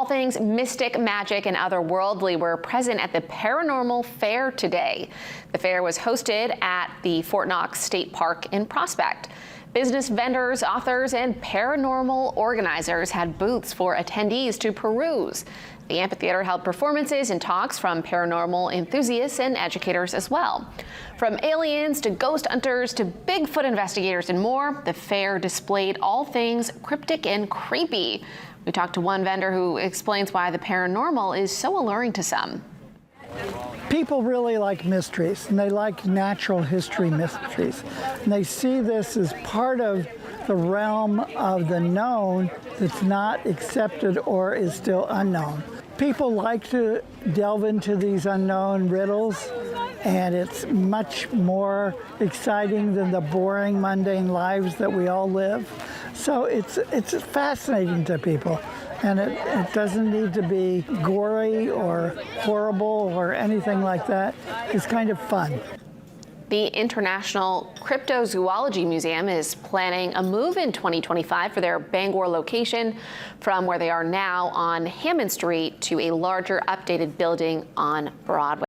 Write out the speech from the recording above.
All things mystic, magic, and otherworldly were present at the Paranormal Fair today. The fair was hosted at the Fort Knox State Park in Prospect. Business vendors, authors, and paranormal organizers had booths for attendees to peruse. The amphitheater held performances and talks from paranormal enthusiasts and educators as well. From aliens to ghost hunters to Bigfoot investigators and more, the fair displayed all things cryptic and creepy. We talked to one vendor who explains why the paranormal is so alluring to some. People really like mysteries, and they like natural history mysteries. And they see this as part of the realm of the known that's not accepted or is still unknown. People like to delve into these unknown riddles, and it's much more exciting than the boring, mundane lives that we all live. So it's fascinating to people. And it doesn't need to be gory or horrible or anything like that. It's kind of fun. The International Cryptozoology Museum is planning a move in 2025 for their Bangor location from where they are now on Hammond Street to a larger updated building on Broadway.